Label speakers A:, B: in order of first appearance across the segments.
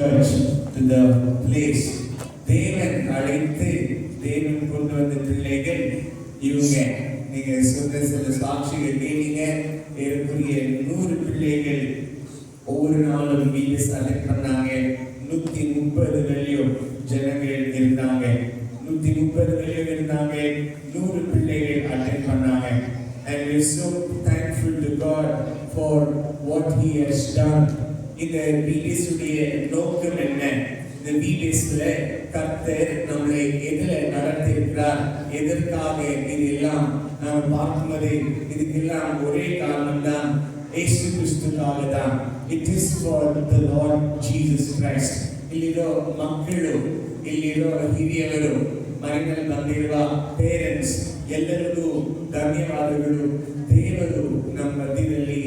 A: church to the place. தேவன் அழைத்து தேவன் கொண்டு வந்த பிள்ளைகள் இவங்க. நீங்க சொன்ன சில சாட்சிகள் கேட்டீங்க. ஏறக்குறைய 100 பிள்ளைகள் ஒவ்வொரு நாளும் வீடு செலக்ட் பண்ணாங்க. 130 மில்லியன் ஜனங்கள் இருந்தாங்க. 130 மில்லியன் இருந்தாங்க. 100 பிள்ளைகள் அட்டெண்ட் பண்ணாங்க. And we are so thankful to God for what He has done. இந்த வீடியோஸுடைய நோக்கம் என்ன? இந்த வீடியோஸ்ல கர்த்தர் நம்மளை எதில் நடத்தியிருக்கிறார், எதற்காக இதெல்லாம் நாம் பார்க்கும்போது இதுக்கெல்லாம் ஒரே காரணம் தான், இயேசு கிறிஸ்துக்காக தான். It is for the Lord Jesus Christ. ಇಲ್ಲಿರೋ ಮಕ್ಕಳು, ಇಲ್ಲಿರೋ ಹಿರಿಯವರು, ಮನೆಯಲ್ಲಿ ಬಂದಿರುವ ಪೇರೆಂಟ್ಸ್ ಎಲ್ಲರಿಗೂ ಧನ್ಯವಾದಗಳು. ದೇವರು ನಮ್ಮ ಮಧ್ಯದಲ್ಲಿ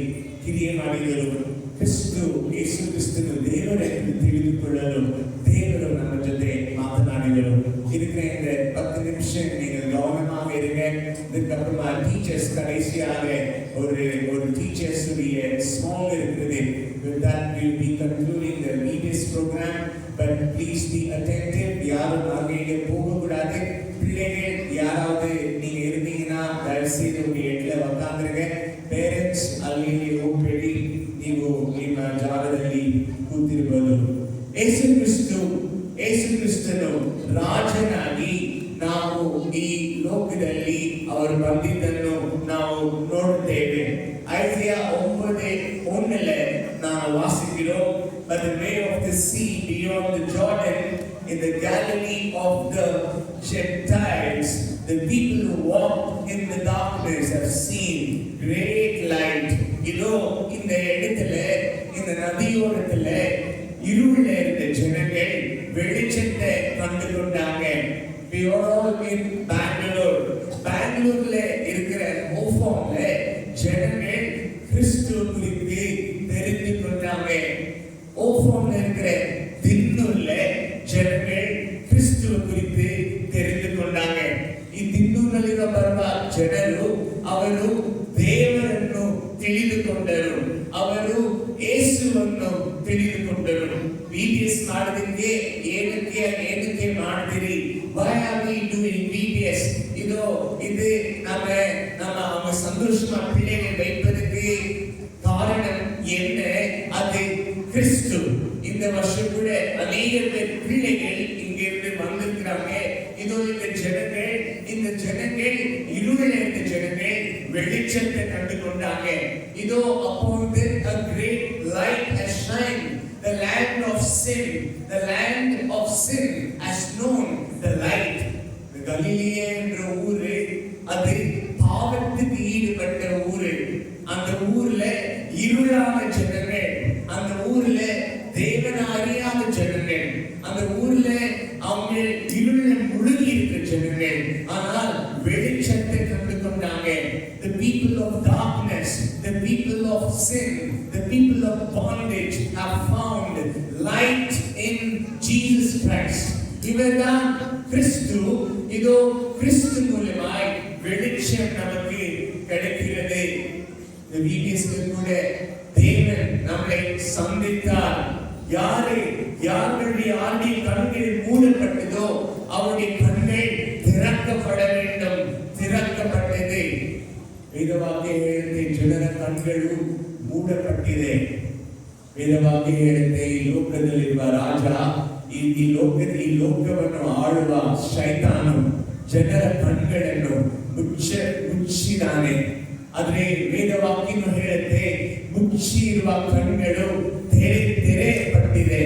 A: ಕಿರಿಯ ಮಾಡಿದರು. ಕ್ರಿಸ್ತು ಯೇಸು ಕ್ರಿಸ್ತನು ದೇವರೆಂದು ತಿಳಿದುಕೊಳ್ಳಲು ದೇವರು ನಮ್ಮ ಜೊತೆ ಮಾತನಾಡಿದರು. ಇದಕ್ಕೆ 10 நிமிஷம் நீங்கள் கவனமாக இருங்க. இதுக்கப்புறமா டீச்சர்ஸ் கடைசியாக ஒரு டீச்சர்ஸ் உடைய சாங் இருக்குது. With that we will be concluding the meetings program, but please be attentive. யாரும் அங்கே போகக்கூடாது. பிள்ளைகள் யாராவது நீங்க இருந்தீங்கன்னா தயவுசெய்து உங்க இடத்துல உட்காந்துருங்க. ಪೇರೆಂಟ್ಸ್ ಅಲ್ಲಿ ಹೋಗ್ಬೇಡಿ, ನೀವು ನಿಮ್ಮ ಜಾಗದಲ್ಲಿ ಕೂತಿರಬಹುದು. ಯೇಸು ಕ್ರಿಸ್ತನು ರಾಜನಾಗಿ ನಾವು ಈ ಲೋಕದಲ್ಲಿ ಅವರು ಬಂದಿದ್ದನ್ನು ನಾವು ನೋಡುತ್ತೇವೆ. ಐಸಾಯ 9:1 ನಾವು ವಾಸಿக்கிறோம். By the way of the sea beyond the Jordan, in the Galilee of the Gentiles, the people who walk in the darkness have seen great light. இதோ இந்த இடத்துல, இந்த நதியோரத்துல இருள இருந்த ஜனங்கள் வெளிச்சத்தை கண்டு கொண்டாங்க. We are all in Bangalore. பெங்களூர்ல இருக்கிற ஓஃபாம்ல ஜனங்கள் கிறிஸ்து குறித்து தெரிந்து கொண்டாங்க. ஓஃபாம்ல இருக்கிற தின்னூர்ல ஜனங்கள் ಕ್ರಿಸ್ತು ಕುರಿತು ತಿಳಿದುಕೊಂಡಾಗ ಈ ದಿನ್ನೂರಿನಲ್ಲಿರುವ ಬರುವ ಜನರು ಅವರು ದೇವರನ್ನು ತಿಳಿದುಕೊಂಡರು, ಅವರು ಯೇಸುವನ್ನು ತಿಳಿದುಕೊಂಡರು. VBS ಮಾಡೋದಕ್ಕೆ ಏನಕ್ಕೆ ಮಾಡ್ತೀರಿ? Why are we doing VBS? இது நம்ம சந்தோஷமா பிள்ளைகளை வைப்பதற்கு காரணம் என்ன? அது கிறிஸ்து. இந்த வருஷம் கூட அநேக பேர் பிள்ளைகள் இங்கிருந்து வந்திருக்கிறாங்க. இதோ இந்த ஜனங்கள் இருளில் இருந்த ஜனங்கள் வெளிச்சத்தை கண்டு கொண்டாங்க. இதோ அப்பொழுது a great light has shined. The land of sin has known the light. கலிலேயா என்ற ஊரு அது பாவத்துக்கு ஈடுபட்ட ஊரு. அந்த ஊர்ல இருளான ஜனங்கள், அந்த ஊர்ல தேவனை அறியாத ஜனங்கள், அந்த ஊர்ல அவங்க இருள முழுகி இருக்கிற ஜனங்கள், ஆனால் வெளிச்சத்தை கண்டு கொண்டாங்க. The people of darkness, the people of sin, the people of bondage have found light in Jesus Christ. இவர்தான் கிறிஸ்து. இதோ கிறிஸ்து மூலமாய் வெளிச்சம் நமக்கு கிடைக்கிறது. இந்த வீடியோஸ்ல கூட தேவன் நம்மை சந்தித்தார். யாருடைய கண்கள் மூடப்பட்டதோ அவருடைய கண்கள் திறக்கப்பட வேண்டும். திறக்கப்பட்டது. ವೇದವಾಕ್ಯ ಹೇಳುತ್ತೆ, ಜನರ ಕಣ್ಗಳು ಮೂಡಪಟ್ಟಿದೆ. ವೇದವಾಕ್ಯ ಹೇಳುತ್ತೆ, ಈ ಲೋಕದಲ್ಲಿರುವ ರಾಜ, ಈ ಲೋಕವನ್ನು ಆಳುವ ಶೈತಾನು ಜನರ ಕಣ್ಗಳನ್ನು ಮುಚ್ಚಿದಾನೆ. ಆದ್ರೆ ವೇದವಾಕ್ಯನು ಹೇಳುತ್ತೆ, ಮುಚ್ಚಿರುವ ಕಣ್ಗಳು ತೆರೆಯಲ್ಪಟ್ಟಿದೆ.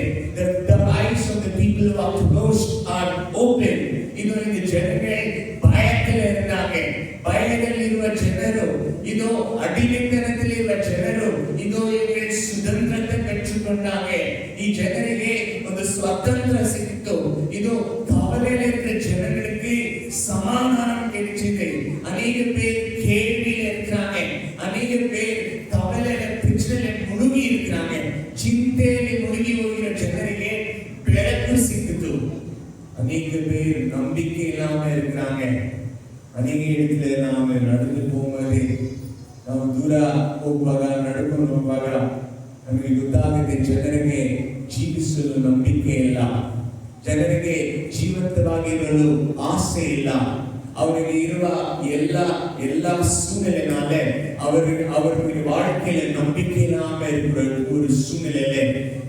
A: The eyes of the people who are closed are open. ಇದು இந்த ಜನಗಳು ಭಯದಲ್ಲಿರುವ ಜನರು, ಇದು ಅಡಿಮೆತನದಲ್ಲಿರುವ ಜನರು, ಇದು ಸುತಂತ್ರತೆ ಪೆಟ್ಟುಕೊಂಡಾಗ ಈ ಜನರಿಗೆ ಒಂದು ಸ್ವಾತಂತ್ರ್ಯ ಸಿಕ್ಕಿತು. ಇದು கவலையிலிருக்கிற ಜನಗಳಿಗೆ சமாதானம் கிடைச்சது. அநேக பேர் கேள்வியில் இருக்கிறாங்க, அநேக பேர் கவலையில பிரச்சனையில முழுகி இருக்கிறாங்க. ಚಿಂತೆಯಲ್ಲಿ ಮುಳುಗಿ ಹೋಗಿರೋ ಜನರಿಗೆ ಬೆಳಕು ಸಿಕ್ಕಿತು. ಅನೇಕ பேர் நம்பிக்கை இல்லாம இருக்கிறாங்க. ಅನೇಕ இடத்துல நாம நடந்து போகும்போது, ನಾವು ದೂರ ಹೋಗುವಾಗ, ನಡ್ಕೊಂಡು ಹೋಗುವಾಗ ನಮಗೆ ಗೊತ್ತಾಗುತ್ತೆ ಜನರಿಗೆ ಜೀವಿಸಲು ನಂಬಿಕೆ ಇಲ್ಲ, ಜನರಿಗೆ ಜೀವಂತವಾಗಿರಲು ಆಸೆ ಇಲ್ಲ. அவருக்கு இருவ எல்லா சூழ்நிலைனால அவருக்கு வாழ்க்கையில நம்பிக்கை இல்லாம இருக்கிற ஒரு சூழ்நிலையில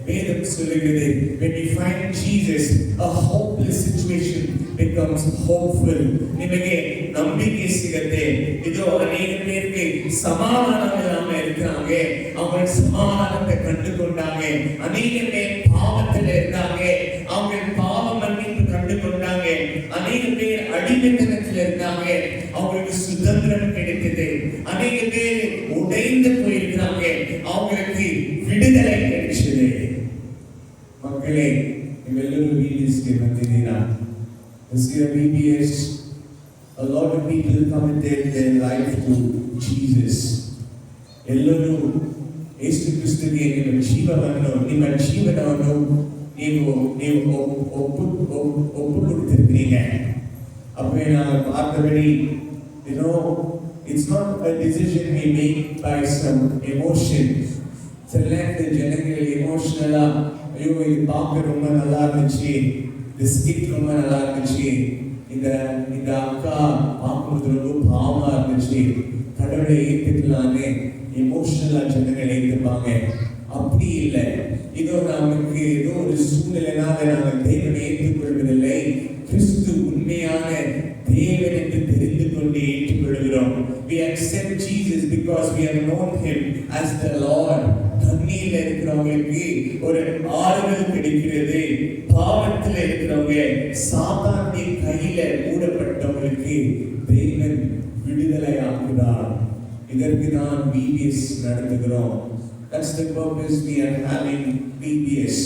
A: வேதம் சொல்லுகிறது, when we find Jesus, a hopeless situation becomes hopeful. ನಿಮಗೆ ನಂಬಿಕೆ ಸಿಗುತ್ತೆ. ಇದು ಅನೇಕ பேருக்கு சமாதானம் இல்லாம இருக்காங்க, அவங்க சமாதானத்தை கண்டுகொண்டாங்க. அநேக பேர் பாவத்தில் இருந்தாங்க, அவங்க பாவ மன்னிப்பு கண்டுகொண்டாங்க. அநேக பேர் அடிமைத்தனத்தில் இருந்தாங்க, அவங்களுக்கு சுதந்திரம் கிடைத்தது. அநேக பேர் உடைந்து போயிருக்காங்க, அவங்களுக்கு விடுதலை கிடைச்சது. மக்களே, இவெல்லரும் VBSக்கு வந்தீங்கன்னா, this year VBS, a lot of people committed their life to Jesus. ಎಲ್ಲರೂ ಯೇಸು ಕ್ರಿಸ್ತನಿಗೆ ನಿಮ್ಮ ಜೀವನವನ್ನು ನೀವು ಒಪ್ಪುಕೊಡ್ತಿರ್ತೀಗ. அப்பவே நான் பார்த்தபடி, it's not a decision we make by some emotions. சில ஜனங்கள் எமோஷனலா, ஐயோ இது பார்க்க ரொம்ப நல்லா இருந்துச்சு, இந்த ஸ்கிட் ரொம்ப நல்லா இருந்துச்சு, இந்த அக்கா பார்க்கும்போது ரொம்ப பாவமா இருந்துச்சு, கடவுளை ஏற்றுக்கலான்னு எமோஷனலா ஜனங்கள் ஏற்றுப்பாங்க. அப்படி இல்லை. நமக்கு ஏதோ ஒரு சூழ்நிலைனால நாங்கள் தேவனை ஏற்றுக்கொள்வதில்லை, கிறிஸ்து உண்மையான தேவன் என்று தெரிந்து கொண்டு ஏற்றுக்கொள்கிறோம். We accept Jesus because we have known him as the Lord. தண்ணீர்ல இருக்கிறவங்களுக்கு ஒரு ஆறுதல் கிடைக்கிறது. பாவத்தில் இருக்கிறவங்க, சாத்தானுடைய கையில மூடப்பட்டவங்களுக்கு தேவன் விடுதலை ஆக்குகிறார். இதற்கு தான் VBS நடத்துகிறோம். That's the purpose we are having VBS.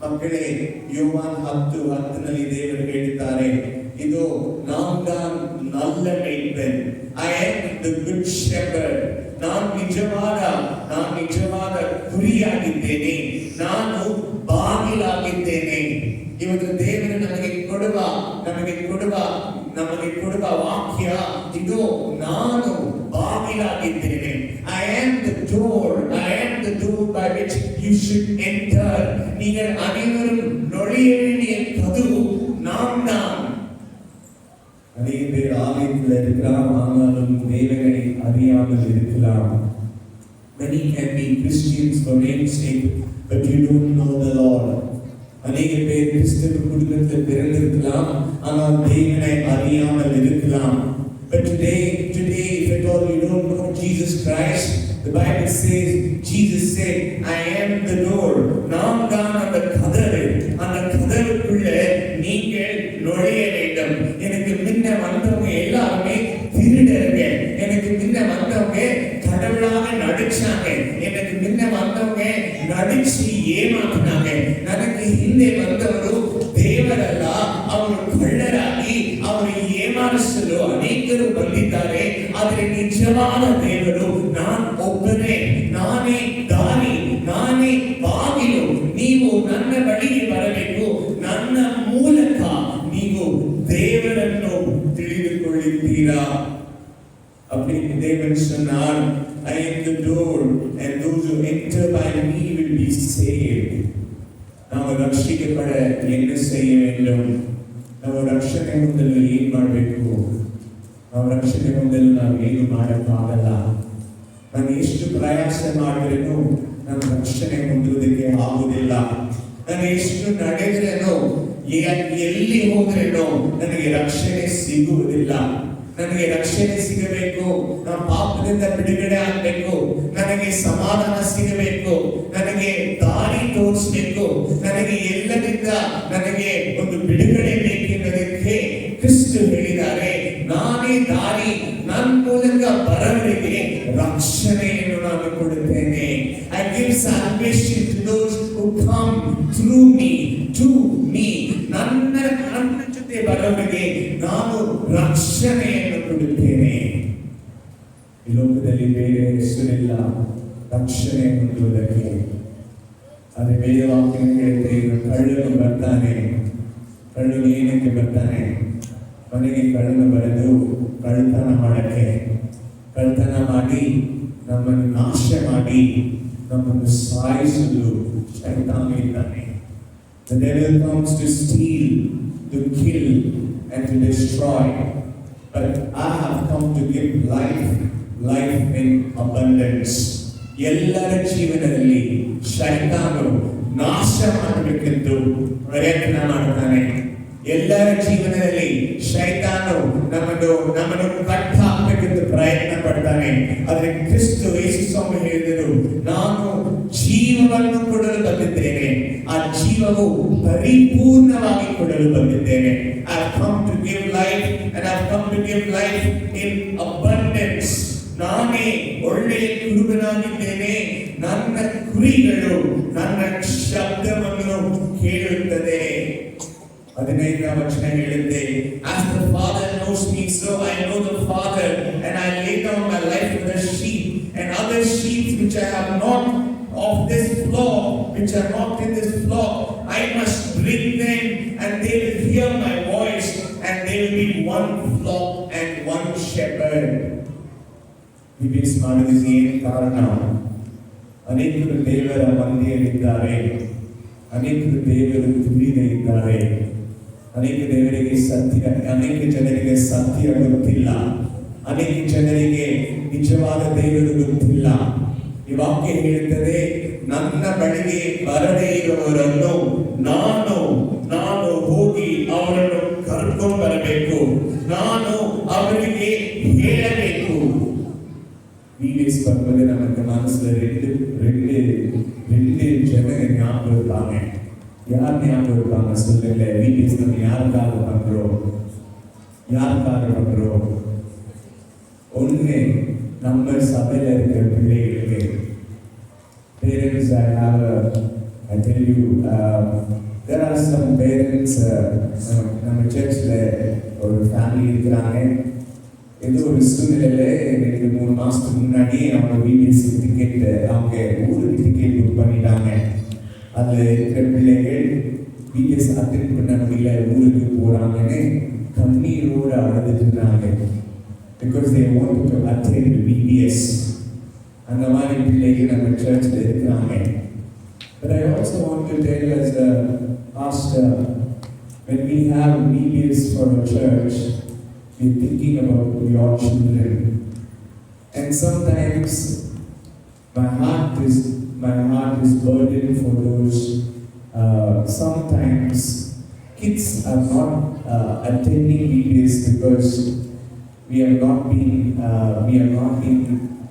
A: மக்களே, யோவான் 10:10 தேவன் ಹೇಳಿದ್ದಾರೆ, இதோ நான் தான் நல்ல மேய்ப்பன். I am the good shepherd. நான் ನಿಜವಾದ ಕುರಿಯಾಗಿದ್ದೇನೆ, ನಾನು ಬಾಗಿಲಾಗಿದ್ದೇನೆ. ಇವತ್ತು ದೇವರು ನಮಗೆ ಕೊಡುವ ವಾಕ್ಯ ಇದು, ನಾನು ಬಾಗಿಲಾಗಿದ್ದೇನೆ. I am the door by which you should enter. நீங்கள் அனைவரும் நுழைய வேண்டிய கதவு நான் தான். அநேக பேர் ஆலயத்தில் இருக்கலாம், ஆனாலும் தேவனை அறியாமல் இருக்கலாம். Many can be Christians for name's sake, but you don't know the Lord. அநேக பேர் கிறிஸ்தவ குடும்பத்தில் பிறந்திருக்கலாம், ஆனால் தேவனை அறியாமல் இருக்கலாம். But today, if at all you don't know Jesus Christ, the Bible says, Jesus said, I am the door. நான் தான் அந்த கதவு. அந்த கதவுக்குள்ள நீங்கள் நுழைய வேண்டும். எனக்கு முன்ன வந்தவங்க எல்லாருமே திருடருங்க, எனக்கு முன்ன வந்தவங்க கடவுளாக நடிச்சாங்க, எனக்கு முன்ன வந்தவங்க நடிச்சு ஏமாத்தினாங்க, ನನಗೆ ಹಿಂದೆ ಬಂದವರು ದೇವರಲ್ಲ, ಅವರು ಕಳ್ಳರಾಗಿ ಅವರು ಏಮಾರಿಸಲು ಅನೇಕರು ಬಂದಿದ್ದಾರೆ. ಆದರೆ ನಿಜವಾದ ದೇವರು ನಾನು ಒಬ್ಬನೇ, ನಾನೇ ದಾರಿ, ನಾನೇ ಬಾಗಿಲು. ನೀವು ನನ್ನ ಬಳಿಗೆ ಬರಬೇಕು, ನನ್ನ ಮೂಲಕ ನೀವು ದೇವರನ್ನು ತಿಳಿದುಕೊಳ್ಳುತ್ತೀರಾ. அப்படி தேவன் சொன்னார், I am the door and those who enter by me will be saved. ನಾವು ರಕ್ಷಿಸಲ್ಪಡ ಏನು செய்ய வேண்டும்? ನಾವು ರಕ್ಷಣೆ ಹೊಂದಲು ಏನು ಮಾಡಬೇಕು? ನಾವು ರಕ್ಷಣೆ ಹೊಂದಲು ನಾವು ಏನು ಮಾಡಕ್ಕಾಗಲ್ಲ. ನಾನು ಎಷ್ಟು ಪ್ರಯಾಸ ಮಾಡಿದ್ರೂ ನಾನು ರಕ್ಷಣೆ ಹೊಂದುವುದಕ್ಕೆ ಆಗುವುದಿಲ್ಲ. ನಾನು ಎಷ್ಟು ನಡೆದ್ರೇನೋ, ಎಲ್ಲಿ ಹೋದ್ರೇನೋ ನನಗೆ ರಕ್ಷಣೆ ಸಿಗುವುದಿಲ್ಲ. ನನಗೆ ರಕ್ಷಣೆ ಸಿಗಬೇಕು, ನಾನು ಪಾಪದಿಂದ ಬಿಡುಗಡೆ ಆಗಬೇಕು, ನನಗೆ ಸಮಾಧಾನ ಸಿಗಬೇಕು, ನನಗೆ ದಾರಿ ತೋರಿಸಬೇಕು, ನನಗೆ ಎಲ್ಲದಿಂದ ನನಗೆ ಒಂದು ಬಿಡುಗಡೆ ಬೇಕೆಂಬುದಕ್ಕೆ ಕ್ರಿಸ್ತು ಹೇಳಿದ್ದಾರೆ, ನಾನೇ ದಾರಿ, ನನ್ನ ಮೂಲಕ ಬರವರಿಗೆ ರಕ್ಷಣೆಯನ್ನು ನಾನು ಕೊಡುತ್ತೇನೆ. I give salvation to those who come through me, to me. ನನ್ನ ಜೊತೆ ಬರವರಿಗೆ ನಾನು ರಕ್ಷಣೆಯನ್ನು ಕೊಡುತ್ತೇನೆ. ಈ ಲೋಕದಲ್ಲಿ ಬೇರೆ ಹೆಸರಿಲ್ಲ ರಕ್ಷಣೆ ಹೊಂದುವುದಕ್ಕೆ. ಅದೇ ವೇದವಾಕ್ಯ ಹೇಳುತ್ತೆ, ಕಳ್ಳನು ಬರ್ತಾನೆ. ಕಳ್ಳನು ಏನಕ್ಕೆ ಬರ್ತಾನೆ? ಮನೆಗೆ ಕಳ್ಳನು ಬರೆದು ಕಳ್ಳತನ ಮಾಡಕ್ಕೆ, ಕಳ್ಳತನ ಮಾಡಿ ನಮ್ಮನ್ನು ನಾಶ ಮಾಡಿ ನಮ್ಮನ್ನು ಸಾಯಿಸಲು ಶೈತಾನ ಇದ್ದಾನೆ. The devil comes to steal, to kill and to destroy, but I have come to give life in abundance. ಎಲ್ಲರ ಜೀವನದಲ್ಲಿ ಶೈತಾನನು ನಾಶ ಮಾಡಬೇಕೆಂದು ಪ್ರಯತ್ನ ಮಾಡ್ತಾನೆ. ಎಲ್ಲರ ಜೀವನದಲ್ಲಿ ಶೈತಾನನು ನಮ್ಮನ್ನು ಕಟ್ಟ ಹಾಕಬೇಕೆಂದು ಪ್ರಯತ್ನ ಪಡ್ತಾನೆ. ಆದರೆ ಕ್ರಿಸ್ತ ಯೇಸು ಸ್ವಾಮಿ ಹೇಳಿದರು, ನಾನು ಜೀವವನ್ನು ಕೊಡಲು ಬಂದಿದ್ದೇನೆ, ಆ ಜೀವವು ಪರಿಪೂರ್ಣವಾಗಿ ಕೊಡಲು ಬಂದಿದ್ದೇನೆ. I have come to give life and I have come to give life in abundance. ನಾನೇ ಒಳ್ಳೆಯ ಕುರುಬನಾಗಿದ್ದೇನೆ, ನನ್ನ ಕುರಿಗಳು ನನ್ನ ಶಬ್ದವನ್ನು ಕೇಳುತ್ತದೆ. 15ನೇ ವಚನ ಹೇಳುತ್ತೆ, as the Father knows me, so I know the Father, and I lay down my life for the sheep, and other sheep which I have not of this flock, which are not in this flock, I must bring them, and they will hear my voice, and they will be one flock and one shepherd. ವಿವೇಸ್ ಮಾಡೋದಕ್ಕೆ ಏನು ಕಾರಣ? ಅನೇಕರು ದೇವರ ಮಂದಿಯಲ್ಲಿದ್ದಾರೆ, ಅನೇಕರು ದೇವರು ತಿಳಿದೇ ಇದ್ದಾರೆ, ಅನೇಕ ಜನರಿಗೆ ಸತ್ಯ ಗೊತ್ತಿಲ್ಲ, ಅನೇಕ ಜನರಿಗೆ ನಿಜವಾದ ದೇವರು ಗೊತ್ತಿಲ್ಲ. ಈ ವಾಕ್ಯ ಹೇಳುತ್ತದೆ, ನನ್ನ ಬಳಿಗೆ ಬರದೇ ಇರುವವರನ್ನು ನಾನು ಹೋಗಿ ಅವರನ್ನು ಕರ್ಕೊಂಡು ಬರಬೇಕು, ನಾನು ಅವರಿಗೆ ಹೇಳಬೇಕು. வீடியோஸ் பார்க்கும்போது நமக்கு மனசுல ரெண்டு ஜன ஞாபகம் இருப்பாங்க. யார் ஞாபகம் இருப்பாங்க சொல்லுங்க? வீடியோஸ் நம்ம யாருக்காக பண்றோம்? ஒண்ணு, நம்ம சபையில இருக்கிற பிள்ளைகளுக்கு. Parents, I tell you, there are some parents, நம்ம சர்ச்ல ஒரு ஃபேமிலி இருக்கிறாங்க. ஏதோ ஒரு சூழ்நிலையில 2-3 மாசத்துக்கு முன்னாடி அவங்க வீடியோஸ் டிக்கெட், அவங்க ஊருக்கு டிக்கெட் புக் பண்ணிட்டாங்க. அதுல இருக்கிற பிள்ளைகள் வீடியோஸ் அட்டென்ட் பண்ண முடியல, ஊருக்கு போறாங்கன்னு கண்ணீரோடு அழுதுட்டு இருந்தாங்க. Because they wanted to attend VBS. அந்த மாதிரி பிள்ளைகள் நம்ம சர்ச்ல இருக்கிறாங்க. But I also want to tell you as a pastor, when we have VBS for a church, we're thinking about your children, and sometimes my heart is burdened for those. Sometimes kids are not attending VBS because we have not been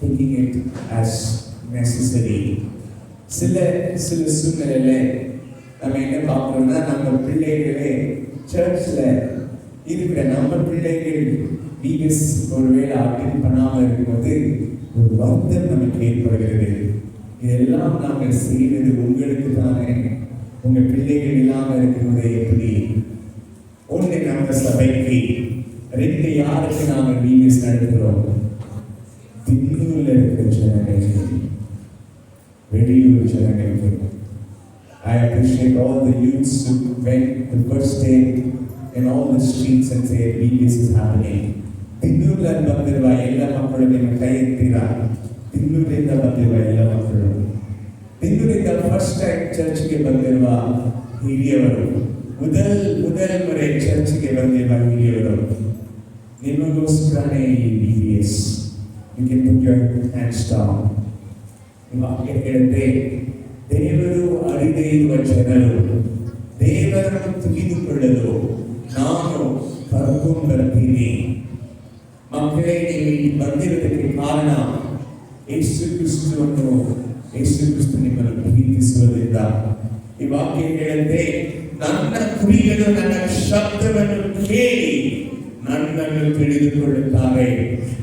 A: taking it as necessary. சில சூழ்நிலையில நம்ம என்ன பார்க்கறோம்னா, நம்ம பிள்ளைகளே சர்ச்ல இருக்கிற நம்ம பிள்ளைகள் videos ஒருவேளை அட்டென்ட் பண்ணாமல் இருக்கும்போது ஒரு வருத்தம் நமக்கு ஏற்படுகிறது. இதெல்லாம் நாங்கள் செய்வது உங்களுக்கு தானே. உங்க பிள்ளைகள் இல்லாமல் இருக்கிறது எப்படி? ஒன்று, நம்ம சபைக்கு. 2, யாருக்கு நாங்கள் வீடியோஸ் நடத்துகிறோம்? திண்ணூர்ல இருக்கிற ஜனங்களுக்கு, வெளியூர் ஜனங்களுக்கு. I appreciate all the youths who went the first day in all the streets and say VBS is happening. ತಿನ್ನೂರ್ಲ ಬಂದಿರುವ ಎಲ್ಲ ಮಕ್ಕಳು ನಿಮ್ಮ ಕೈ ಎತ್ತೀರಾ? ತಿನ್ನೂರಿಂದ ಬಂದಿರುವ ಎಲ್ಲ ಮಕ್ಕಳು, ತಿನ್ನೂರಿಂದ ಫಸ್ಟ್ ಟೈಮ್ ಚರ್ಚ್ಗೆ ಬಂದಿರುವ ಹಿರಿಯವರು, ಮೊದಲ ಮುறை ಚರ್ಚ್ಗೆ ಬಂದಿರುವ ಹಿರಿಯವರು, ನಿಮಗೋಸ್ಕರನೇ ಈ VBS. You can put your hands down. ವಾಕ್ಯ ಹೇಳುತ್ತೆ, ದೇವರು ಅರಿದೇ ಇರುವ ಜನರು ದೇವರನ್ನು ತಿಳಿದುಕೊಳ್ಳಲು ನಾನು ಕರ್ಕೊಂಡು ಬರ್ತೀನಿ. ಮಕ್ಕಳೇ, ನೀವು ಬಂದಿರೋದಕ್ಕೆ ಕಾರಣ ಯೇಸು ಕ್ರಿಸ್ತು ನಿಮ್ಮನ್ನು ಪ್ರೀತಿಸುವುದಿಲ್ಲ. ಈ ವಾಕ್ಯ ಹೇಳುತ್ತೆ, ನನ್ನ ಕುರಿಗಳು ನನ್ನ ಶಬ್ದವನ್ನು ಕೇಳಿ ನನ್ನನ್ನು ತಿಳಿದುಕೊಳ್ಳುತ್ತಾರೆ.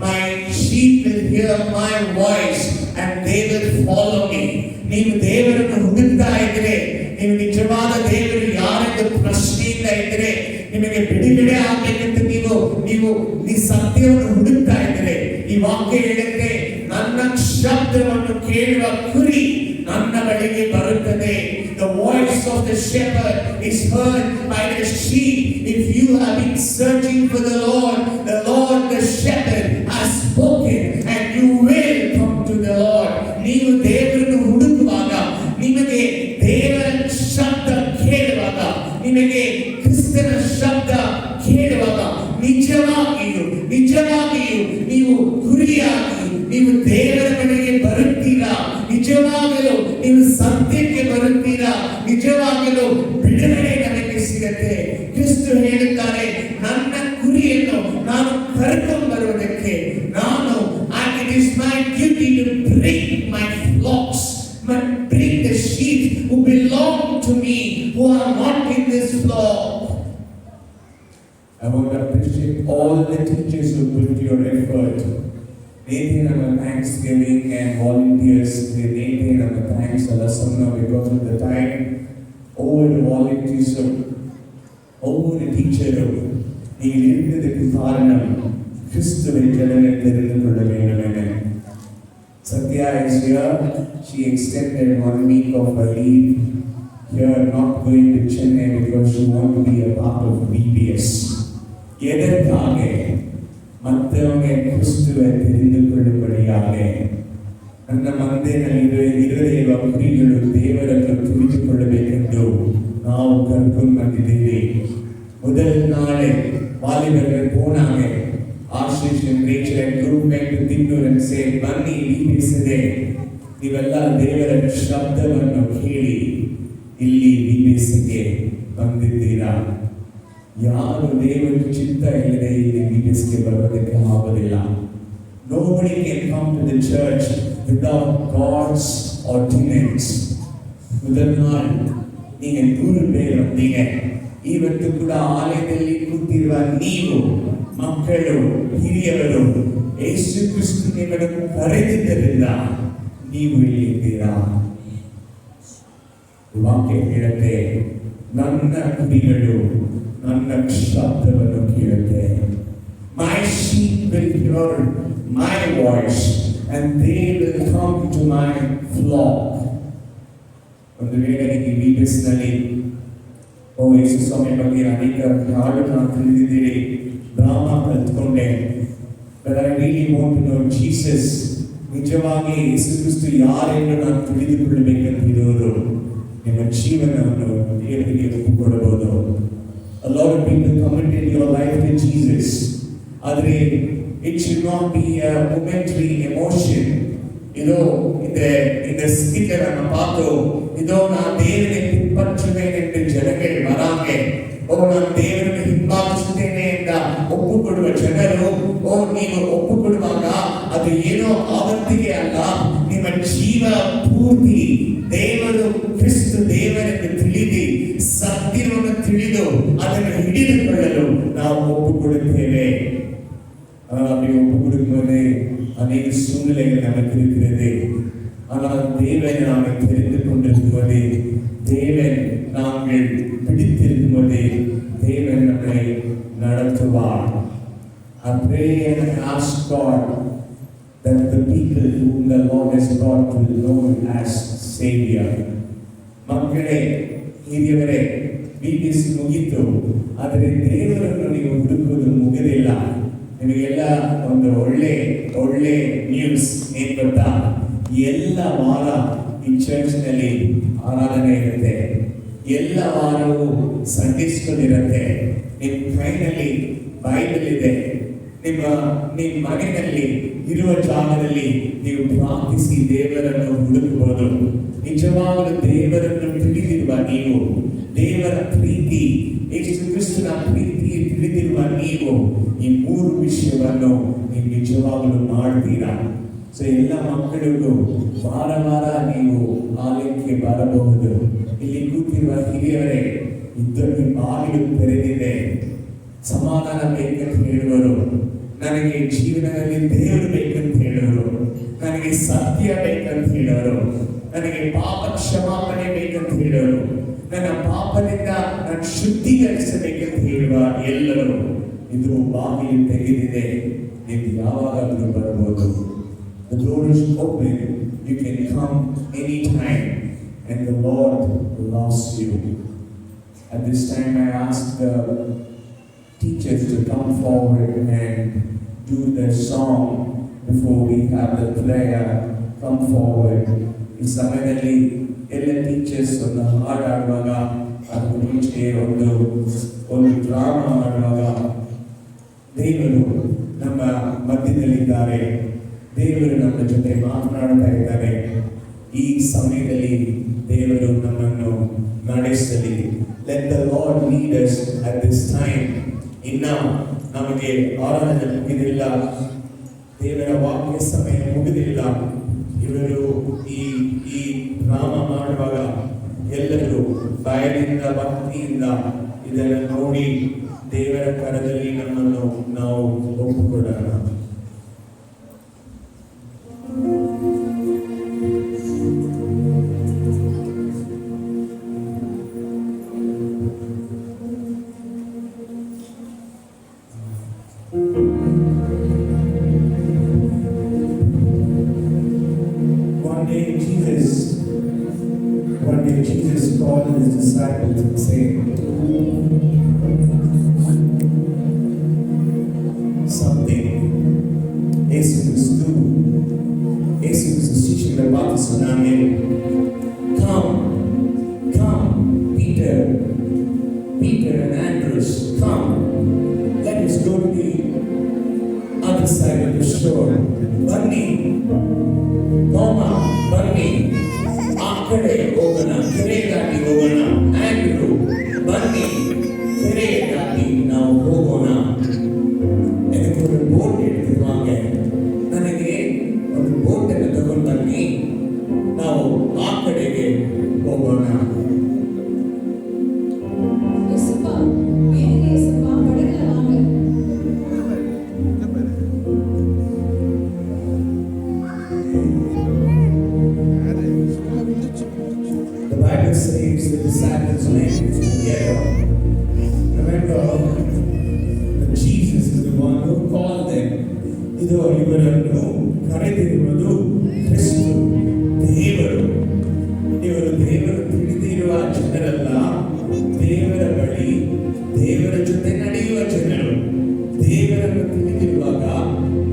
A: My sheep will hear my voice and they will follow me. ನೀವು ದೇವರನ್ನು ಹುಡುಕ್ತಾ ಇದ್ರೆ, ನೀವು ನಿಜವಾದ ದೇವರು ಯಾರೆಂದು ಪ್ರಶ್ನೆಯಿಂದ ಇದ್ರೆ, ನಿಮಗೆ ಬಿಡುಗಡೆ ಆಗಬೇಕಂತ ನೀವು ಸತ್ಯವನ್ನು ಹುಡುಕ್ತಾ ಇದ್ರೆ, ಈ ವಾಕ್ಯ ಹೇಳುತ್ತೆ, ನನ್ನ ಶಬ್ದವನ್ನು ಕೇಳುವ ಕುರಿ ನನ್ನ ಬಳಿಗೆ ಬರುತ್ತದೆ. The voice of the shepherd is heard by the sheep. If you have been searching for the Lord, the shepherd has spoken, and you will come to the Lord. ನೀವು ದೇವರನ್ನು ಹುಡುಕ ನಿಮಗೆ ಕ್ರಿಸ್ತನ ಶಬ್ದ ಕೇಳುವಾಗ ನಿಜವಾಗಿಯೂ ನೀವು ಗುರಿಯಾಗಿ ನೀವು ದೇವರ ಕಡೆಗೆ ಬರುತ್ತೀರಾ, ನಿಜವಾಗಲೂ ನೀವು ಸತ್ಯಕ್ಕೆ ಬರುತ್ತೀರಾ, ನಿಜವಾಗಲೂ ಬಿಡುಗಡೆ ನಮಗೆ ಸಿಗತ್ತೆ. ಕ್ರಿಸ್ತ ಹೇಳುತ್ತಾರೆ, ನನ್ನ ಗುರಿಯನ್ನು ನಾನು ಕರ್ಕೊಂಡು ಬರುವುದಕ್ಕೆ it is my duty to bring my flocks, bring the sheep who belong to me, who are not in this flock. I want to appreciate all the teachers who put your effort. Nathan, our Thanksgiving and volunteers, Nathan, our thanks, Alasana, because of the time, over the volunteerism, over the teacher, he lived the Karanam, Christopher Jalanan, Satya is here. She extended 1 week of her leave here, not going to Chennai because she wants to be a part of BBS. எதற்காக மற்றவங்க கிறிஸ்துவை தெரிந்து கொள்ளும்படியாக ನನ್ನ ಮಂದಿರ ಕುರಿಗಳು ದೇವರನ್ನು ತಿಳಿದುಕೊಳ್ಳಬೇಕೆಂದು ನಾವು ಕರ್ಕೊಂಡು ಬಂದಿದ್ದೇವೆ. ಮೊದಲ ನಾಳೆ ವಾಲಿಬರ್ಗೆ ಪೋನಾಗ ಆಶೀಷನ್ ರೇಚರ್ ಅಂಡ್ ಗ್ರೂಪ್ ವೆಂಟ್ ತಿನ್ನೂರ್ ಅಂಡ್ ಸೇ ಬನ್ನಿ ಬೀಬಿಸಿದೆ, ನೀವೆಲ್ಲ ದೇವರ ಶಬ್ದವನ್ನು ಕೇಳಿ ಇಲ್ಲಿ ಬೀಬಿಸಿಗೆ ಬಂದಿದ್ದೀರಾ. ಯಾರು ದೇವರ ಚಿತ್ತ ಇಲ್ಲದೆ ಇಲ್ಲಿ ಬೀಬಿಸಿಗೆ ಬರೋದಕ್ಕೆ ಆಗೋದಿಲ್ಲ. Nobody can come to the church without God's ordinance. ಮೊದಲ ನಾள் ನೀங்க 100 பேர் வந்தீங்க. ಇವತ್ತು ಕೂಡ ಆಲಯದಲ್ಲಿ ಕೂತಿರುವ ನೀವು ಮಕ್ಕಳು ಹಿರಿಯವರು ಯೇಸು ಕ್ರಿಸ್ತು ನಿಮ್ಮನ್ನು ಕರೆದಿದ್ದರಿಂದ ನೀವು ಇಲ್ಲಿ ಇದ್ದೀರಾ. ವಾಕ್ಯ ಹೇಳುತ್ತೆ, ನನ್ನ ಕುರಿಗಳು ನನ್ನ ಶಬ್ದವನ್ನು ಕೇಳುತ್ತೆ. My sheep will hear my voice and they will come to my flock. ಒಂದು ವೇಳೆ ಈ ಬೀಬಿಸ್ನಲ್ಲಿ ಯೇಸು ಸ್ವಾಮಿ ಬಗ್ಗೆ ಅನೇಕ ಹಾಡು ನಾನು ತಿಳಿದಿದ್ದೀರಿ, ಡ್ರಾಮಾ ಕಲ್ತ್ಕೊಂಡೆ. But I really want to know Jesus. ನಿಜವಾಗಿ ಯೇಸು ಕ್ರಿಸ್ತು ಯಾರೆಂದು ನಾನು ತಿಳಿದುಕೊಳ್ಳಬೇಕಂತಿರೋರು ನಿಮ್ಮ ಜೀವನವನ್ನು ದೇವರಿಗೆ ಒಪ್ಪಿಕೊಡಬಹುದು. A lot of people committed your life to Jesus. ಆದರೆ it should not be a momentary emotion. இதோ இந்த ஸ்கிட்டை நம்ம பார்த்தோம். இதோ நான் தேவனை பின்பற்றுவேன் என்று ஜனங்கள் வராங்க. ನಾನು ದೇವರನ್ನು ಹಿಂಬಾಲಿಸುತ್ತೇನೆ ಅಂತ ಒಪ್ಪಿಕೊಡುವ ಜನರು, ನೀವು ಒಪ್ಪಿಕೊಡುವಾಗ ಅದು ಏನೋ ಆವತ್ತಿಗೆ ಅಲ್ಲ, ನಿಮ್ಮ ಜೀವ ಪೂರ್ತಿ ದೇವರು ಕ್ರಿಸ್ತು ದೇವರನ್ನು ತಿಳಿದು ಸತ್ಯವನ್ನು ತಿಳಿದು ಅದನ್ನು ಹಿಡಿದುಕೊಳ್ಳಲು ನಾವು ಒಪ್ಪಿಕೊಡುತ್ತೇವೆ. அப்படி ஒப்பு கொடுக்கும்போது அநேக சூழ்நிலைகள் நமக்கு இருக்கிறது. ஆனால் தேவனை நாங்கள் தெரிந்து கொண்டிருக்கும்போது, தேவன் நாங்கள் பிடித்திருக்கும்போது தேவன் நம்மை நடத்துவார். I pray and ask God that the people whom the Lord has brought will know as Savior. ಮಕ್ಕಳೇ, ಹಿರಿಯವರೇ, ಬಿಬಿಸಿ ಮುಗಿತು, ಆದರೆ ದೇವರನ್ನು ನೀವು ಹುಡುಕುವುದು ಮುಗಿದಿಲ್ಲ. ನಿಮಗೆಲ್ಲ ಒಂದು ಒಳ್ಳೆ ನ್ಯೂಸ್ ಏನ್ ಗೊತ್ತಾ? ಎಲ್ಲ ವಾರ ಈ ಚರ್ಚ್ನಲ್ಲಿ ಆರಾಧನೆ ಇರುತ್ತೆ, ಎಲ್ಲ ವಾರವೂ ಸಂಡೇ ಸ್ಕೂಲ್ ಇರುತ್ತೆ. ನಿಮ್ಮ ಕೈನಲ್ಲಿ ಬೈಬಲ್ ಇದೆ, ನಿಮ್ಮ ಮನೆಯಲ್ಲಿ ಇರುವ ಜಾಗದಲ್ಲಿ ನೀವು ಪ್ರಾರ್ಥಿಸಿ ದೇವರನ್ನು ಹುಡುಕಬಹುದು. ನಿಜವಾಗಲೂ ದೇವರನ್ನು ತಿಳಿದಿರುವ ನೀವು, ದೇವರ ಪ್ರೀತಿ, ಯೇಸು ಕ್ರಿಸ್ತನ ಪ್ರೀತಿ ತಿಳಿದಿರುವ ನೀವು ಈ 3 ವಿಷಯವನ್ನು ನೀವು ನಿಜವಾಗಲೂ ಮಾಡ್ತೀರಾ. ಸೊ ಎಲ್ಲ ಮಕ್ಕಳಿಗೂ ವಾರ ನೀವು ಆಲಯಕ್ಕೆ ಬರಬಹುದು. ಇಲ್ಲಿ ಕೂತಿರುವ ಹಿರಿಯವರೇ, ಇದ್ದಕ್ಕೆ ಬಾಗಿಲು ತೆರೆದಿದೆ. ಸಮಾಧಾನ ಬೇಕಂತ ಹೇಳುವರು, ನನಗೆ ಜೀವನದಲ್ಲಿ ದೇವರು ಬೇಕಂತ ಹೇಳೋರು, ನನಗೆ ಸತ್ಯ ಬೇಕಂತ ಹೇಳೋರು, ನನಗೆ ಪಾಪ ಕ್ಷಮಾಪಣೆ ಬೇಕಂತ ಹೇಳೋರು, ನನ್ನ ಪಾಪದಿಂದ ನಾನು ಶುದ್ಧೀಕರಿಸಬೇಕಂತ ಹೇಳುವ ಎಲ್ಲರೂ ಇದು ಬಾಗಿಲು ತೆಗೆದಿದೆ. ನೀವು ಯಾವಾಗಲೂ ಬರಬಹುದು. The door is open. You can come anytime and the Lord loves you. At this time I ask the teachers to come forward and do the song before we have the prayer. Come forward. ಈ ಸಮಯದಲ್ಲಿ ಎಲ್ಲ teachers ಒಂದು ಹಾಡಾಡುವಾಗ ಅದು ಮುಂಚೆ ಒಂದು drama ಮಾಡುವಾಗ ದೇವರು ನಮ್ಮ ಮಧ್ಯದಲ್ಲಿದ್ದಾರೆ, ದೇವರು ನಮ್ಮ ಜೊತೆ ಮಾತನಾಡ್ತಾ ಇದ್ದಾರೆ. ಈ ಸಮಯದಲ್ಲಿ ದೇವರು ನಮ್ಮನ್ನು ನಡೆಸಲಿ. Let the lord lead us at this time. ಇನ್ನ ನಮಗೆ ಆರಾಧನೆ ಮುಗಿದಿಲ್ಲ, ದೇವರ ವಾಕ್ಯ ಸಮಯ ಮುಗಿದಿಲ್ಲ. ಇವರು ಈ ಡ್ರಾಮ ಮಾಡುವಾಗ ಎಲ್ಲರೂ ಬಾಯದಿಂದ ಭಕ್ತಿಯಿಂದ ಇದನ್ನು ನೋಡಿ ದೇವರ ಕರದಲ್ಲಿ ನಮ್ಮನ್ನು ನಾವು ಒಪ್ಪಿಕೊಡೋಣ. One day Jesus called his disciples and said something. Yesu Kristo శిష్యుల பார்த்து சொன்னாங்க, come Peter and Andrews, come, let us go to the other side of the shore. ಬನ್ನಿ ತೋಮಾ, ಬನ್ನಿ ಆ ಕಡೆ ಹೋಗೋಣ, ಕೆರೆ ದಾಟಿ ಹೋಗೋಣ. ಆಂಡ್ರೂ, ಬನ್ನಿ ಕೆರೆ ದಾಟಿ ನಾವು ಹೋಗೋಣ. எனக்கு ஒரு ಬೋಟ್ எடுத்துவாங்க, ನನಗೆ ಒಂದು ಬೋಟ್ ಅನ್ನು ತಗೊಂಡು ಬನ್ನಿ, ನಾವು ಆ ಕಡೆಗೆ ಹೋಗೋಣ. Saves the disciples' names together. Remember that Jesus is the one who called them. ಇದು ಇವರನ್ನು ಕರೆದಿರುವುದು ಕ್ರಿಸ್ತು, ದೇವರು. ಇವರು ದೇವರು ತಿಳಿದಿರುವ ಜನರಲ್ಲ, ದೇವರ ಬಳಿ ದೇವರ ಜೊತೆ ನಡೆಯುವ ಜನರು. ದೇವರನ್ನು ತಿಳಿದಿರುವಾಗ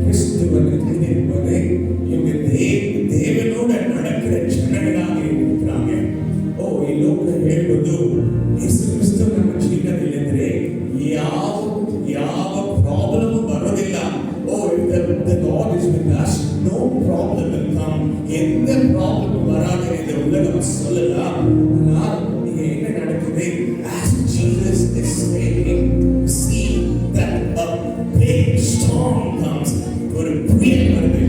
A: ಕ್ರಿಸ್ತುವನ್ನು ತಿಳಿದಿರುವುದೇ ಇವರು ದೇವನೋಡ நடக்கிற ಜನಗಳಾಗಿ இருக்கிறாங்க. ಈ ಲೋಕ ಹೇಳುವುದು ಯೇಸು ಕ್ರಿಸ್ತು ನಮ್ಮ ಜೀವನದಲ್ಲಿದ್ದರೆ ಯಾವ ಪ್ರಾಬ್ಲಮ್ ಬರೋದಿಲ್ಲ. The Lord is with us, no problem will come. எந்த ப்ராப்ளம் வராது இந்த உலகம் சொல்லலாம். ஆனால் இங்க என்ன நடக்குது? As Jesus is saying, see that a big storm comes. ஒரு புயல் வருது.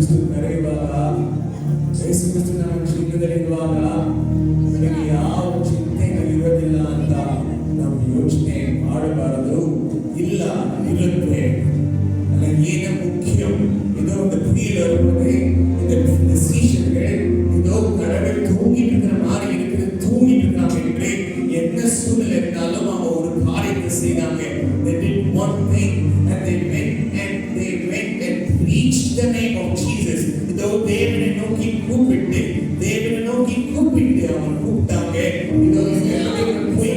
A: ಕ್ರಿಸ್ತು ಕರೆಯುವಾಗ, ಯೇಸು ಕ್ರಿಸ್ತು ನಮ್ಮ ಜೀವನದಲ್ಲಿರುವಾಗ ನಮಗೆ ಯಾವ ಚಿಂತೆಗಳು ಇರೋದಿಲ್ಲ ಅಂತ ನಾವು ಯೋಚನೆ ಮಾಡಬಾರದು. ಇಲ್ಲ, ಇರುತ್ತೆ. ಏನು ಮುಖ್ಯ இதோ இந்த புதிய வரும்போது இந்த சீஷர்கள் இதோ கடவுள் தூங்கிட்டு இருக்கிற மாதிரி இருக்குது, தூங்கிட்டு இருக்காங்க என்று என்ன சூழ்நிலை இருந்தாலும் அவங்க ஒரு காரியத்தை செய்தாங்க. They did one thing and they went and preached the name of Jesus. இதோ தேவனை நோக்கி கூப்பிட்டு அவங்க கூப்பிட்டாங்க. இதோ எல்லாரும் போய்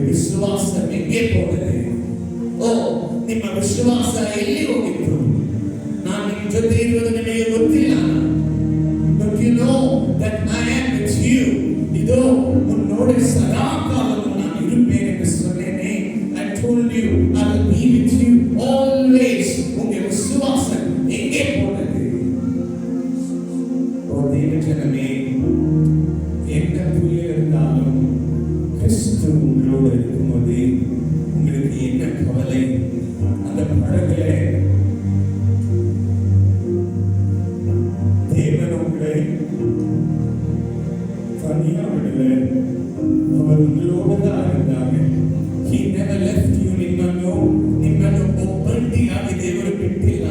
A: ವಿಶ್ವಾಸ ಎಲ್ಲಿ ಹೋಗಿದೆ? ನಿಮ್ಮ ವಿಶ್ವಾಸ ಎಲ್ಲಿ ಹೋಗಿತ್ತು? ನಾನು ನಿಮ್ಮ ಜೊತೆ ಇರೋದು ನಿಮಗೆ ಗೊತ್ತಿಲ್ಲ. But you know that I am with you. ಇದೋ ಮುನ್ನೋಡಿ ಸದಾ ಕಾಲವು ನಾನು ಇರುತ್ತೇನೆ ಎಂದು சொன்னேனே. I told you I will be with you always. உங்க விசுவாசம் எங்கே போனது? ஓ தேவ ஜனமே, என்ன புரிய இருந்தாலும் கிறிஸ்து உங்களோடு இருக்கும்போது உங்களுக்கு என்ன கவலை? அந்த படகுல தேவன் உங்களை தனியா விடல, அவர் உங்களோடு தான் இருந்தாங்க. He never left you. ನಿಮ್ಮನ್ನು ಒಬ್ಬಂಟಿಯಾಗಿ ದೇವರು ಬಿಟ್ಟಿಲ್ಲ.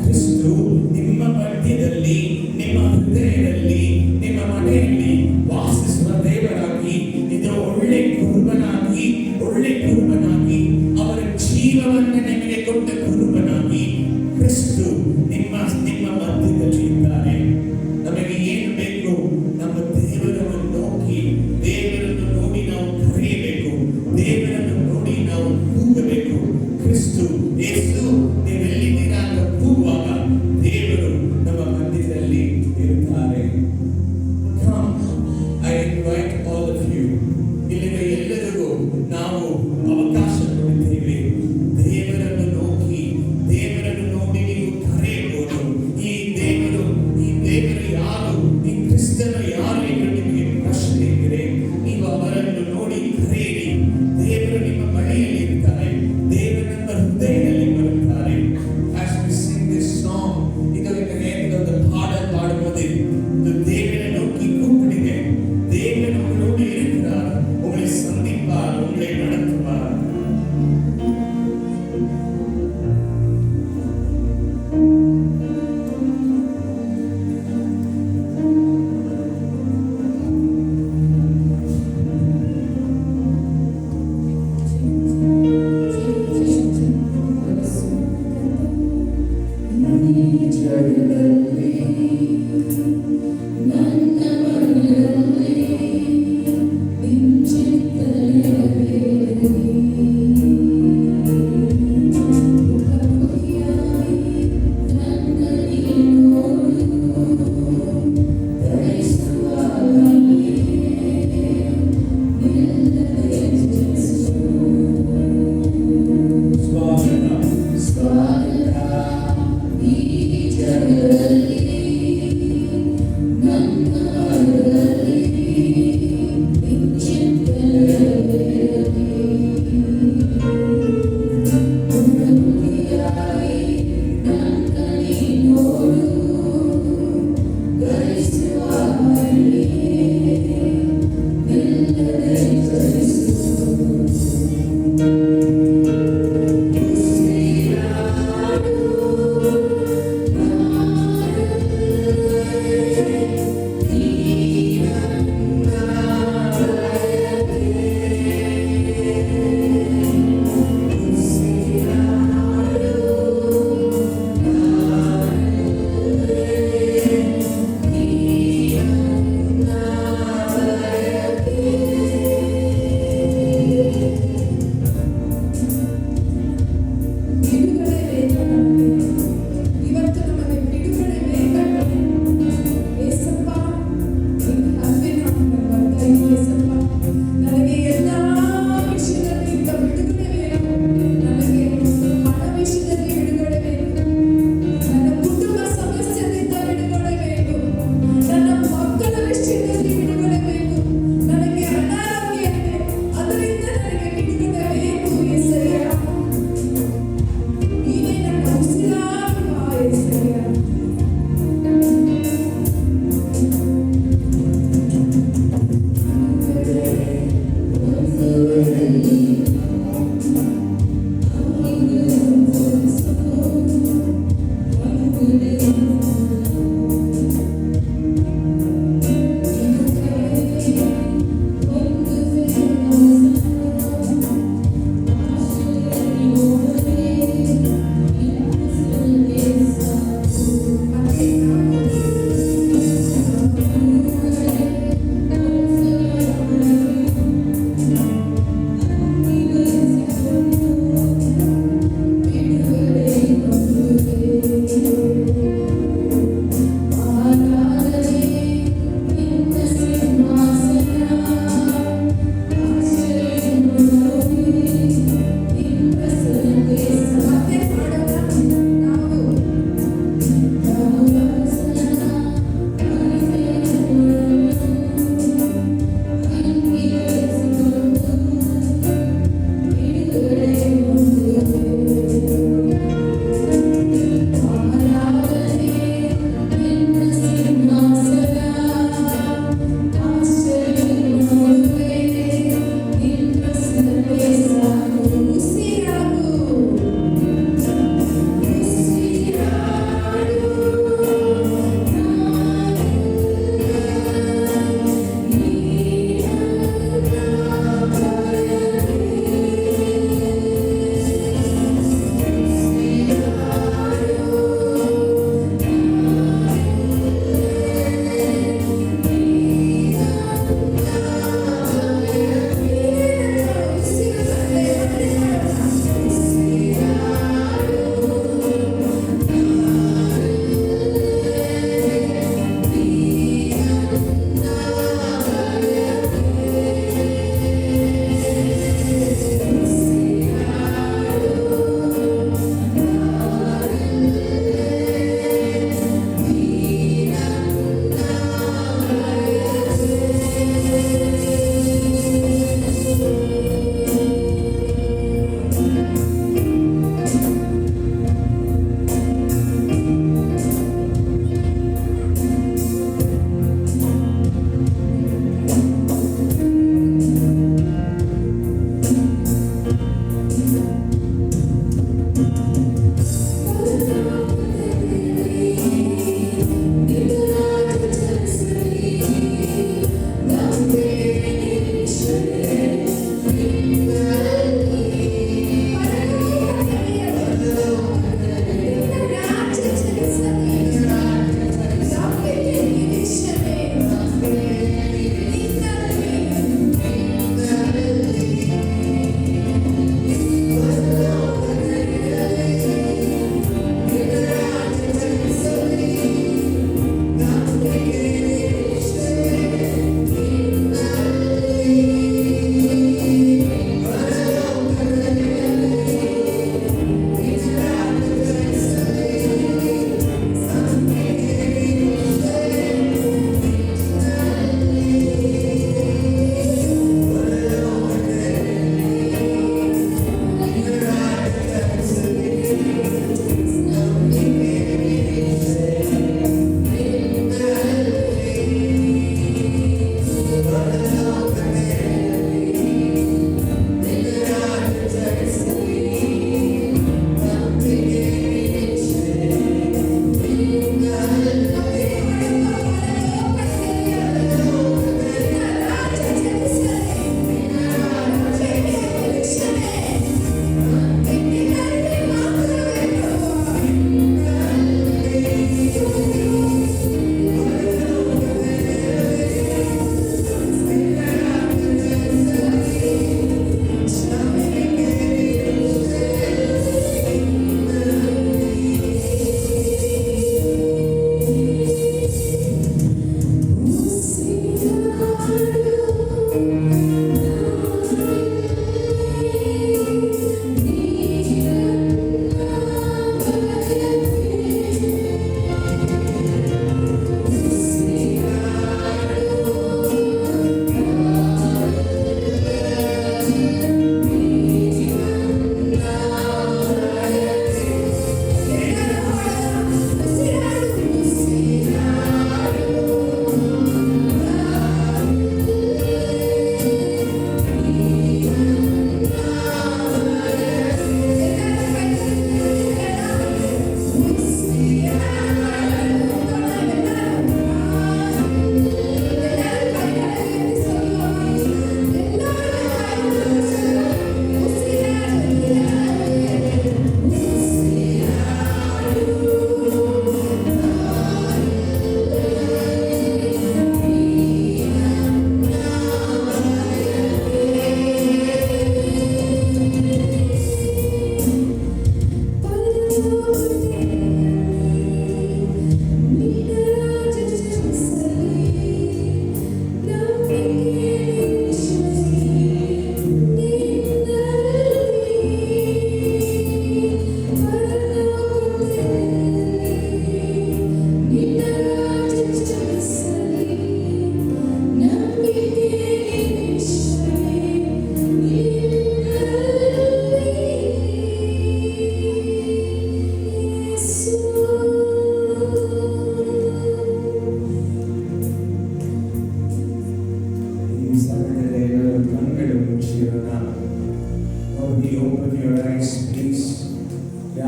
A: ಕ್ರಿಸ್ತು ನಿಮ್ಮ ಮಧ್ಯದಲ್ಲಿ, ನಿಮ್ಮ ಹೃದಯದಲ್ಲಿ, ನಿಮ್ಮ ಮನೆಯಲ್ಲಿ ವಾಸಿಸುವ ದೇವರಾಗಿ, ಇದು ಒಳ್ಳೆ ಕುರುಬನಾಗಿ ಅವರ ಜೀವವನ್ನು ನಿಮಗೆ ಕೊಟ್ಟ ಕುರುಬನಾಗಿ ಕ್ರಿಸ್ತು ನಿಮ್ಮ ಮಧ್ಯದಲ್ಲಿ ಇದ್ದಾರೆ. ನಮಗೆ ಏನು ಬೇಕು? ನಮ್ಮ ದೇವರನ್ನು ನೋಡಿ ನಾವು ಕರೆಯಬೇಕು, ದೇವರನ್ನು ನೋಡಿ ನಾವು ಕೂಗಬೇಕು. ಕ್ರಿಸ್ತು ಯೇಸು ನೀವೆಲ್ಲಿದ್ದೀರಾ ಅಂತ ಕೂಗುವಾಗ ದೇವರು ನಮ್ಮ ಮಧ್ಯದಲ್ಲಿ ಇರುತ್ತಾರೆ. Come, I invite all of you. ಇಲ್ಲಿನ ಎಲ್ಲರಿಗೂ ನಾವು ಅವಕಾಶ ಕೊಡುತ್ತೇವೆ. ದೇವರನ್ನು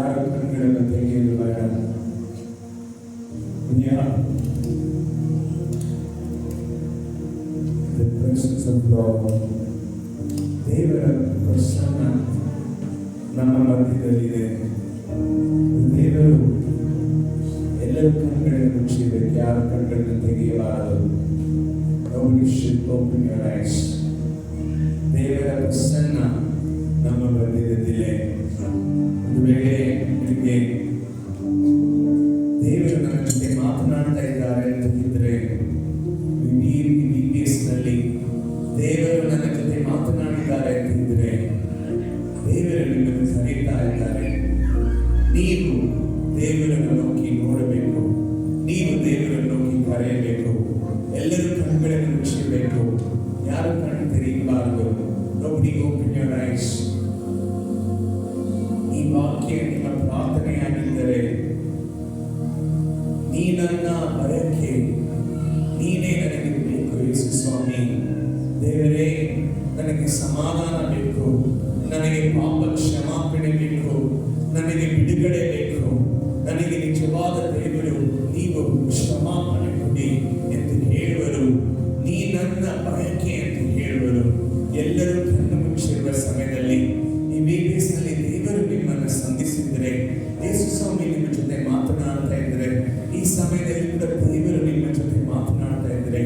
A: ಯಾರ ಕಣ್ಣುಗಳನ್ನು ತೆಗೆಯಲು ಬೇಡ. The presence of God, ದೇವರ ಪ್ರಸನ್ನ ನಮ್ಮ ಮಧ್ಯದಲ್ಲಿದೆ. ದೇವರು ಎಲ್ಲರ ಕಣ್ಣುಗಳನ್ನು ಮುಚ್ಚಿಬೇಕು, ಯಾರ ಕಣ್ಣುಗಳನ್ನು ತೆಗೆಯಬಾರದು. Nobody should open your eyes. ದೇವರ ಪ್ರಸನ್ನ ನಮ್ಮ ಮಧ್ಯದಲ್ಲಿದೆ. ಒಂದು ವೇಳೆ ನಿಮಗೆ ದೇವರು ನನ್ನ ಜೊತೆ ಮಾತನಾಡ್ತಾ ಇದ್ದಾರೆ ಅಂತಿದ್ರೆ, ನಲ್ಲಿ ದೇವರು ನನ್ನ ಜೊತೆ ಮಾತನಾಡಿದ್ದಾರೆ ಅಂತಿದ್ರೆ, ದೇವರು ನಿಮ್ಮನ್ನು ಕರೀತಾ ಇದ್ದಾರೆ. ನೀವು ದೇವರನ್ನು ನೋಕಿ ನೋಡಬೇಕು, ನೀವು ದೇವರನ್ನು ನೋಕಿ ಕರೆಯಬೇಕು. ಎಲ್ಲರೂ ಕಣ್ಣುಗಳನ್ನು ಮುಚ್ಚಬೇಕು, ಯಾರು ಕಣ್ಣು ತೆರೆಯಬಾರದು. Nobody open your eyes. ಈ ವಾಕ್ಯ ನಿಮ್ಮ ಪ್ರಾರ್ಥನೆಯಾಗಿದ್ದರೆ, ನೀ ನನ್ನ ಬಯಕೆ, ನೀನೇ ನನಗೆ ಬೇಕು ಯೇಸು ಸ್ವಾಮಿ. ದೇವರೇ, ನನಗೆ ಸಮಾಧಾನ ಬೇಕು, ನನಗೆ ಪಾಪ ಕ್ಷಮಾಪಣೆ ಬೇಕು, ನನಗೆ ಬಿಡುಗಡೆ ಬೇಕು, ನನಗೆ ನಿಜವಾದ ದೇವರು ನೀವು ಕ್ಷಮಾಪಣೆ ಕೊಡಿ ಎಂದು ಹೇಳುವರು. ನೀ ನನ್ನ ಬಯಕೆ ಎಂದು ಹೇಳುವರು. ಎಲ್ಲರೂ ಕಣ್ಣು ಮುಚ್ಚಿರುವ ಸಮಯದಲ್ಲಿ ಈ ಬೇಸಿನಲ್ಲಿ ದೇವರು ನಿಮ್ಮನ್ನು ಸಂಧಿಸಿದರೆ, ಯೇಸು ಸ್ವಾಮಿ ನಿಮ್ಮ ಜೊತೆ ಮಾತನಾಡ್ತಾ ಇದ್ದರೆ, ಈ ಸಮಯದಲ್ಲಿ ಕೂಡ ದೇವರು ನಿಮ್ಮ ಜೊತೆ ಮಾತನಾಡ್ತಾ ಇದ್ದರೆ,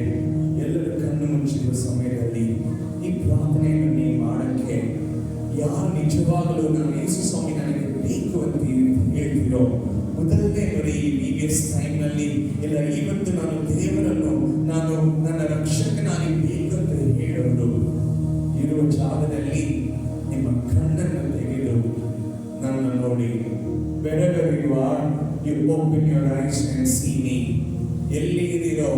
A: ಎಲ್ಲರೂ ಕಣ್ಣು ಮುಚ್ಚಿರುವ ಸಮಯದಲ್ಲಿ ಈ ಪ್ರಾರ್ಥನೆಯನ್ನು ನೀವು ಮಾಡಕ್ಕೆ ಯಾರು ನಿಜವಾಗಲೂ ನಾನು ಯೇಸು ಸ್ವಾಮಿ ನನಗೆ ಬೇಕು ಅಂತ ಹೇಳ್ತೀರೋ, ಮೊದಲನೇ ಬರೀ VBS ಟೈಮ್ನಲ್ಲಿ ಇಲ್ಲ, ಇವತ್ತು ನಾನು ದೇವರನ್ನು ನಾನು ನನ್ನ ರಕ್ಷಕನಾಗಿ ಬೇಕು ಅಂತ ಹೇಳೋದು ಇರುವ ಜಾಗದಲ್ಲಿ ನಿಮ್ಮ ಕಣ್ಣನ್ನು ತೆಗೆದು ನನ್ನ ನೋಡಿ. Wherever you are, you open your eyes and see me. ಎಲ್ಲಿ ಇದ್ದೀರೋ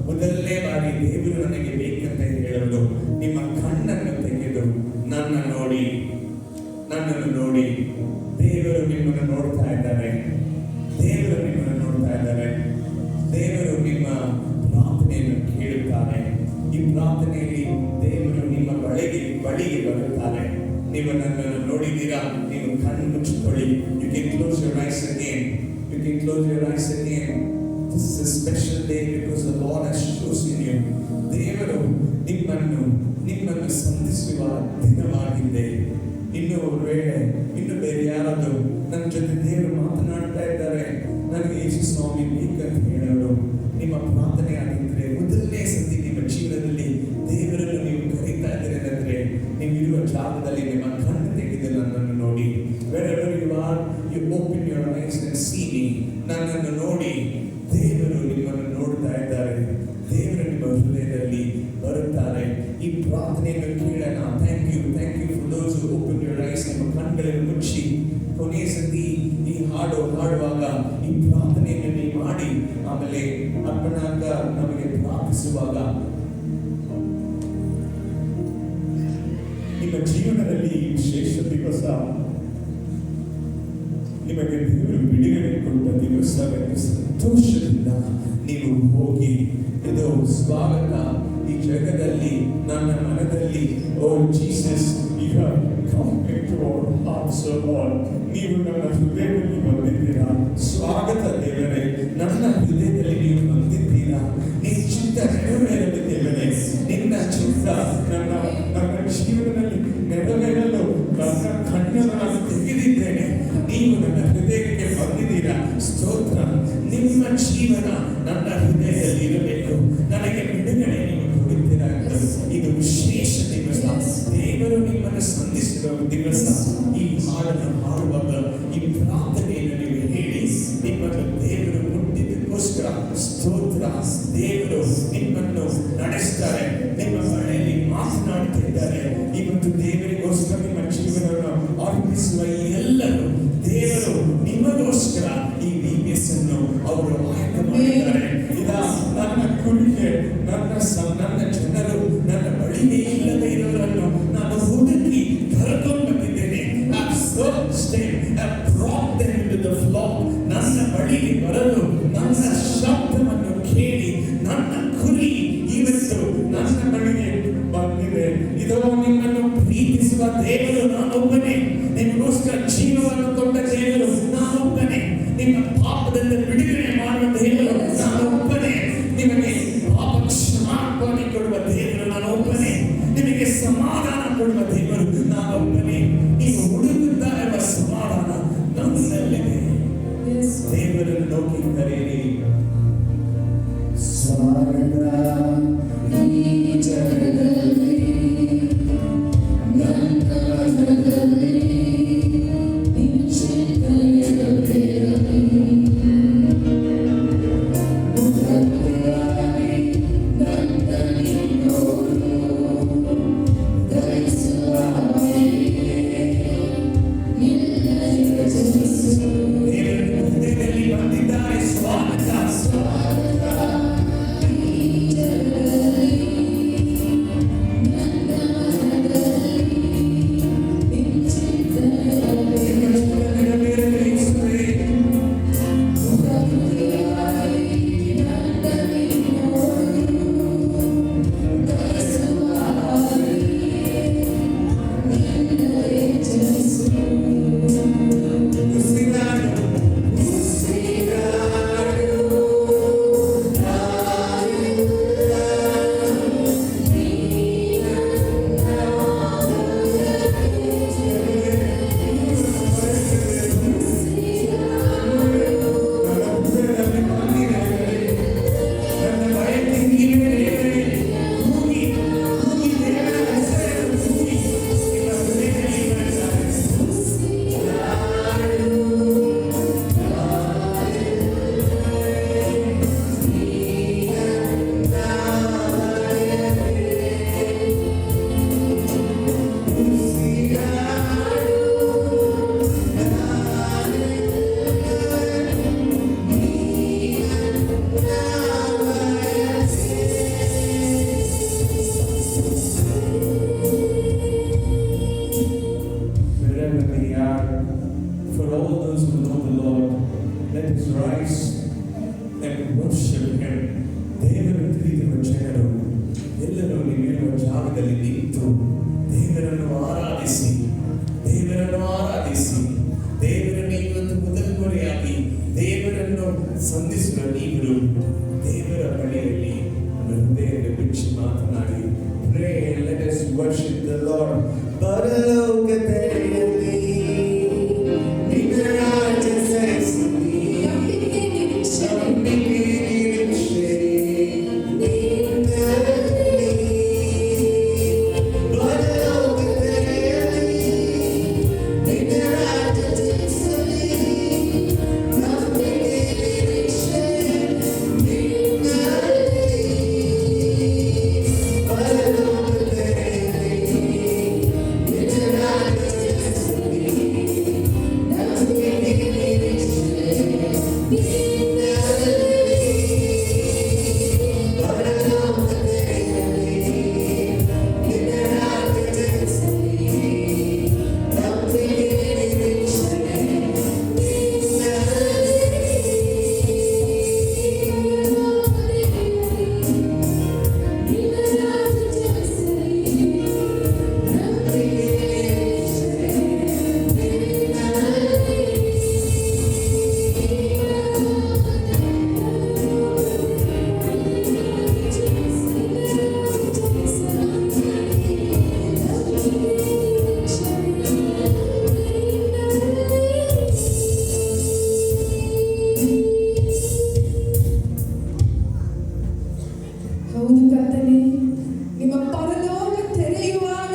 A: ಮೊದಲನೇ ಬಾರಿ ದೇವರು ನನಗೆ ಬೇಕಂತ ಹೇಳೋದು, ನಿಮ್ಮ ಕಣ್ಣನ್ನು ತೆಗೆದು ನನ್ನನ್ನು ನೋಡಿ. ದೇವರು ನಿಮ್ಮನ್ನು ನೋಡ್ತಾ ಇದ್ದಾರೆ, ದೇವರು ನಿಮ್ಮನ್ನು ನೋಡ್ತಾ ಇದ್ದಾರೆ. ದೇವರು ನಿಮ್ಮ ಪ್ರಾರ್ಥನೆಯನ್ನು ಕೇಳುತ್ತಾರೆ. ಈ ಪ್ರಾರ್ಥನೆಯಲ್ಲಿ ದೇವರು ನಿಮ್ಮ ಬಳಿಗೆ ಬರುತ್ತಾರೆ. ನೀವು ನನ್ನನ್ನು ನೋಡಿದ್ದೀರಾ, ನೀವು ಕಣ್ಣು ಮುಚ್ಚಿಕೊಳ್ಳಿ. You can close your eyes again. This is a special day because the Lord has chosen you. ದೇವರು ನಿಮ್ಮನ್ನು ಸಂಧಿಸುವ ದಿನವಾಗಿದೆ. ಇನ್ನು ಬೇರೆ ಯಾರಾದರೂ ನನ್ನ ಜೊತೆ ದೇವರು ಮಾತನಾಡ್ತಾ ಇದ್ದಾರೆ, ನನಗೆ ಯೇಸು ಸ್ವಾಮಿ ಬೇಕಂತ ಹೇಳೋರು ನಿಮ್ಮ ಪ್ರಾರ್ಥನೆ ಆಗಿದ್ರೆ, ಮೊದಲನೇ ಸತಿ ನಿಮ್ಮ ಜೀವನದಲ್ಲಿ ದೇವರನ್ನು ನೀವು ಕರೀತಾ ಇದ್ದೀರಿ ಅಂದರೆ, ನೀವು ಇರುವ ಜಾಗದಲ್ಲಿ ನಿಮ್ಮ ಕಣ್ಣು ತೆಗೆದು ನನ್ನನ್ನು ನೋಡಿ. Wherever you are, you open your eyes and see me. ನನ್ನನ್ನು ನೋಡಿ. ದೇವರು ನಿಮ್ಮನ್ನು ನೋಡ್ತಾ ಇದ್ದಾರೆ. ದೇವರು ನಿಮ್ಮ ಹೃದಯದಲ್ಲಿ ಬರುತ್ತಾರೆ. ಈ ಪ್ರಾರ್ಥನೆಯನ್ನು ಕೇಳೋಣ. Thank you for those who open your eyes. ನಿಮ್ಮ ಕಣ್ಣುಗಳನ್ನು ಮುಚ್ಚಿ ಕೊನೆಯ ಸತಿ ಈ ಹಾಡುವಾಗ ಈ ಪ್ರಾರ್ಥನೆಯನ್ನು ನೀವು ಮಾಡಿ, ಆಮೇಲೆ ಅಪ್ಪನಾಗ ನಮಗೆ ಪ್ರಾರ್ಥಿಸುವಾಗ ನಿಮ್ಮ ಜೀವನದಲ್ಲಿ ವಿಶೇಷ ದಿವಸ, ನಿಮಗೆ ದೇವರು ಬಿಡುಗಡೆ ಕೊಟ್ಟ ದಿವಸ, ಸಂತೋಷದಿಂದ ನೀವು ಹೋಗಿ, ಇದು ಸ್ವಾಗತ ಈ ಜಗದಲ್ಲಿ ನನ್ನ ಮನದಲ್ಲಿ. O Jesus, you have come into our hearts, O Lord. ನೀವು ನನ್ನ ಹೃದಯದಲ್ಲಿ ಬಂದಿದ್ದೀರಾ. ಸ್ವಾಗತ ದೇವರೇ, ನನ್ನ ಹೃದಯದಲ್ಲಿ ನೀವು ಬಂದಿದ್ದೀರಾ. ನಿನ್ನ ಚಿತ್ತ ನೆರವೇರಲಿ ದೇವರೇ. ನಿನ್ನ ಚಿತ್ತ ನನ್ನ ಜೀವನದಲ್ಲಿ ನೆರವೇರಲು ನನ್ನ ಕಣ್ಣನ್ನು ನಾನು ತೆಗೆದಿದ್ದೇನೆ. ನೀವು ನನ್ನ ಹೃದಯಕ್ಕೆ ಬಂದಿದ್ದೀರಾ. ಸ್ತೋತ್ರ. ನಿಮ್ಮ ಜೀವನ ನನ್ನ ಹೃದಯದಲ್ಲಿ ಇರಬೇಕು. ನನಗೆ ಬಿಡುಗಡೆ ನೀವು ಕೊಡುತ್ತೀರಾ. ಇದು ವಿಶೇಷ ದಿವಸ. ದೇವರು ನಿಮ್ಮನ್ನು ಸಂಧಿಸಿದ ದಿವಸ. ಈ ಹಾಡನ್ನು ಹಾಡುವಾಗ ಈ ಪ್ರಾರ್ಥನೆಯನ್ನು ನೀವು ಹೇಳಿ, ನಿಮ್ಮನ್ನು ದೇವರು ಮುಟ್ಟಿದ್ದಕ್ಕೋಸ್ಕರ ಸ್ತೋತ್ರ. ದೇವರು ನಿಮ್ಮನ್ನು ನಡೆಸ್ತಾರೆ, ನಿಮ್ಮ ಮನೆಯಲ್ಲಿ ಮಾತನಾಡುತ್ತಿದ್ದಾರೆ. ಇವತ್ತು ದೇವರಿಗೋಸ್ಕರ ನಿಮ್ಮ ಜೀವನವನ್ನು ಅರ್ಪಿಸುವ ಎಲ್ಲರೂ ದೇವರು ನಿಮಗೋಸ್ಕರ ಈ VBS ಅನ್ನು ಅವರು ಆಯ್ಕೆ ಮಾಡಿದ್ದಾರೆ. ನನ್ನ ಕುರಿಕೆ, ನನ್ನ ಜನರು ನನ್ನ ಬಳಿಗೆ ಇಲ್ಲದೆ ಇರೋರನ್ನು ನಾನು ಹುಡುಕಿ ಕರೆದುಕೊಂಡು ಬಂದಿದ್ದೇನೆ. ನನ್ನ ಬಳಿಗೆ ಬರಲು, ನನ್ನ ಶಬ್ದವನ್ನು ಕೇಳಿ ನನ್ನ ಕುರಿ ಇವತ್ತು ನನ್ನ ಬಳಿಗೆ ಬಂದಿದೆ. ಇದೋ ನಿಮ್ಮನ್ನು ಪ್ರೀತಿಸುವ ದೇವರು ನಾನೊಬ್ಬನೇ. ನಿಮಗೋಸ್ಕರ ಜೀವವನ್ನು ಕೊಟ್ಟ ದೇವರು ನೋಕಿ ಕರೆಯಿರಿ. ಸ್ವಾಗತ ಈ ಜಗದಲ್ಲಿ ನನ್ನ ಮನದಲ್ಲಿ ಸಂಧಿಸುವ ನೀವು ದೇವರ ಬಳಿಯಲ್ಲಿ ಹೃದಯದ ಬಿಚ್ಚಿ ಮಾತನಾಡಿ. Pray, let us worship the Lord. ಪರಲೋಕ ತೆರೆಯಲಿ, ನಿನ್ನ ರಾಜ್ಯ ಸರಿಸಲಿ, ನಂಬಿಕೆ ನಿರೀಕ್ಷೆ ನಿನ್ನಲ್ಲಿ. ಪರಲೋಕ ತೆರೆಯಲಿ, ನಿನ್ನ ರಾಜ್ಯ ಸರಿಸಲಿ, ನಂಬಿಕೆ ನಿರೀಕ್ಷೆ ನಿನ್ನಲ್ಲಿ. ಪರಲೋಕ ತೆರೆಯಲಿ, ನಿನ್ನ ರಾಜ್ಯ ಸರಿಸಲಿ, ನಂಬಿಕೆ ನಿರೀಕ್ಷೆ
B: ಹೌದು ಕರ್ತನೇ, ನಿಮ್ಮ ಪರಲೋಕ ತೆರೆಯುವಾಗ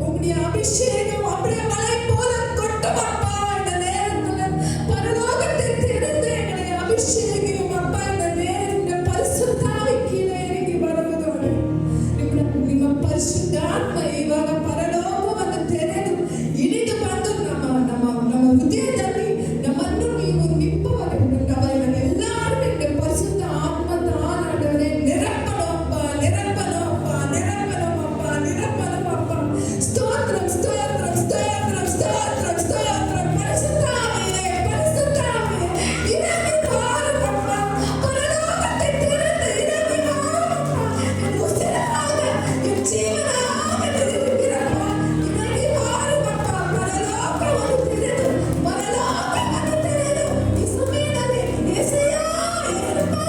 B: உம்முடைய அபிஷேகம் அப்படியே மலை போல கொட்டும் அப்பா. இந்த நேரத்துல பரலோகத்தை திறந்து எங்களை அபிஷேகம் அப்பா. இந்த நேரம் இந்த பரிசுத்தாவி கீழே இறங்கி வருவதோடு ನಿಮ್ಮ ಪರಿಶುದ್ಧಾತ್ಮ ಇವಾಗ ಪರಲೋಕವನ್ನು ತೆರೆದು ಇಳಿದು ಬಂದು ನಮ್ಮ ಹೃದಯದಲ್ಲಿ ನಮ್ಮನ್ನು ನೀವು ನಿಂಪುವರೆಗೂ ನಾವೆಲ್ಲರೂ ನಿಮಗೆ ಪರಿಶುದ್ಧ ಆತ್ಮ ತಾನಾಡನೆ ನಿರಪ್ಪನೊಬ್ಬ ನಿರಪ್ಪನೊಬ್ಬ ನಿರಪ್ಪನೊಬ್ಬ ನಿರಪ್ಪನೊಬ್ಬ. ಸ್ತೋತ್ರಂ ಸ್ತೋತ್ರಂ ಸ್ತೋತ್ರಂ ಸ್ತೋತ್ರಂ ಸ್ತೋತ್ರಂ. ಪರಿಶುದ್ಧಾವಿಯೇ ಪರಿಶುದ್ಧಾವಿಯೇ ಇರಲಿ ಬಾರಪ್ಪ. ಪರಲೋಕத்தை திறந்து இறங்கி வாரப்பா. என் உசிராக என் ஜீவனாக இருக்கிறப்பா. இறங்கி வாரப்பா. பரலோகವನ್ನು ತೆರೆದು பரலோகವನ್ನು ತೆರೆದು இசுமீனவே இயேசுயா இருப்பா.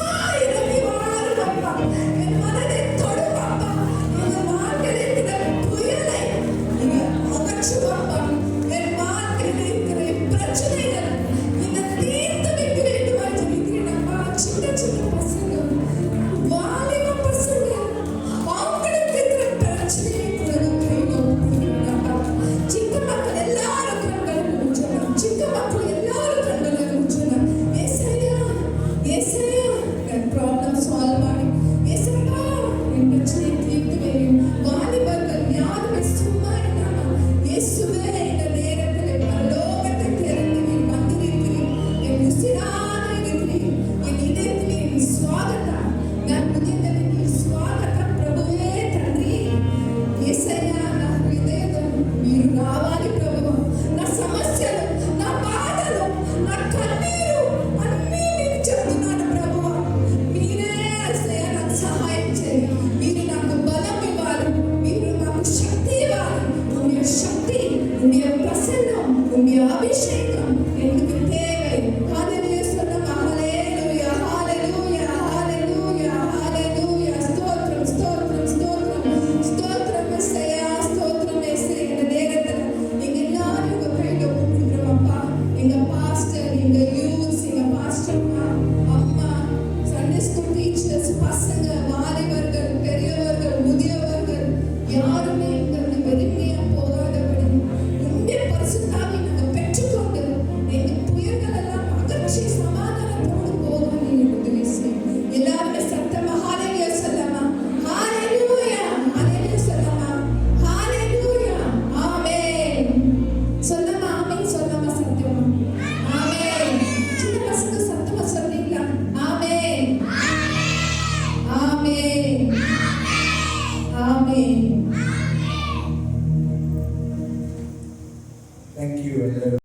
B: இறங்கி வாரப்பா. என் மனதை தொடுப்பா. என் வாழ்க்கையில் இருக்கிற புயலை நீங்க அகற்றுவப்பா. என் வாழ்க்கையில் இருக்கிற பிரச்சனைகள் நீங்க தீர்த்து வைக்க வேண்டும் என்று உம்முடைய அபிஷேகம் எங்களுக்கு தேவை. ஹalleluya சொல்லமா. ஹalleluya ஹalleluya ஹalleluya ஹalleluya. ஸ்தோத்திரம் ஸ்தோத்திரம் ஸ்தோத்திரம் ஸ்தோத்திரம் இயேசுயா, ஸ்தோத்திரம் இயேசுயா. இந்த நேரத்துல நீங்க எல்லாரும் உங்க கையில கொடுக்குறோம் அப்பா. எங்க பாஸ்டர், எங்க யூத்ஸ், எங்க பாஸ்டர் அம்மா, சண்டே ஸ்கூல் டீச்சர்ஸ், பசங்க, வாலிபர்கள், பெரியவர்கள், முதியவர்கள் யாருமே எங்களுக்கு வெறுமையா போகாதபடி உம்முடைய பரிசுத்தாவை நாங்கள் பெற்றுக்கொண்டு எங்க புயல்கள் எல்லாம் அகற்றி சமாதானத்தோடு போக நீங்க உதவி செய்யும். எல்லாருமே சத்தமா ஹalleluya சொல்லமா. ஹalleluya ஹalleluya சொல்லமா. ஹalleluya ஆமென் சொல்லமா. ஆமென் சொல்லமா. சத்தமா ஆமென். சின்ன பசங்க சத்தமா சொல்றீங்களா? ஆமென் ஆமென் ஆமென்.
A: Thank you.